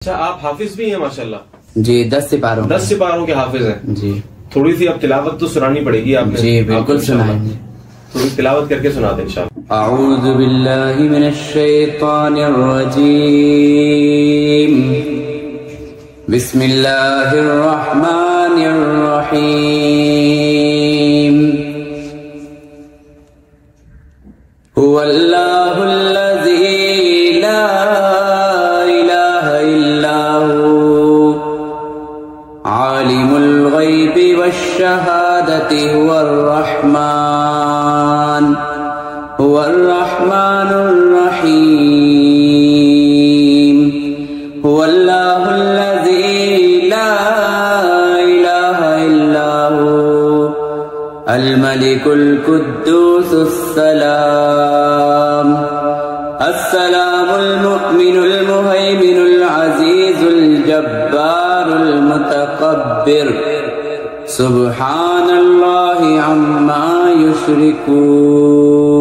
अच्छा, आप हाफिज भी हैं माशाल्लाह। जी, 10 सिपारों 10 सिपारों के हाफिज हैं जी। थोड़ी सी अब तिलावत तो सुनानी पड़ेगी आपने। जी बिल्कुल सुनाएंगे। थोड़ी तिलावत करके सुना दें इंशाअल्लाह। अऊज़ु बिल्लाहि मिनश शैतानिर रजीम। बिस्मिल्लाहिर रहमानिर रहीम। हुवल्लाहुल्लज़ी ला इलाहा इल्ला हु आलिमुल गैबि वश्शहादति हुवर रहमानुर रहीम। हुवल्लाहुल्लज़ी ला इलाहा इल्ला हु अल मलिकुल कुद्दूसुस सलाम अस्सलामुल मुअ्मिनुल मुहैमिनुल अज़ीज़ुल जब्बारुल मुतकब्बिर सुब्हानल्लाहि अम्मा युश्रिकून।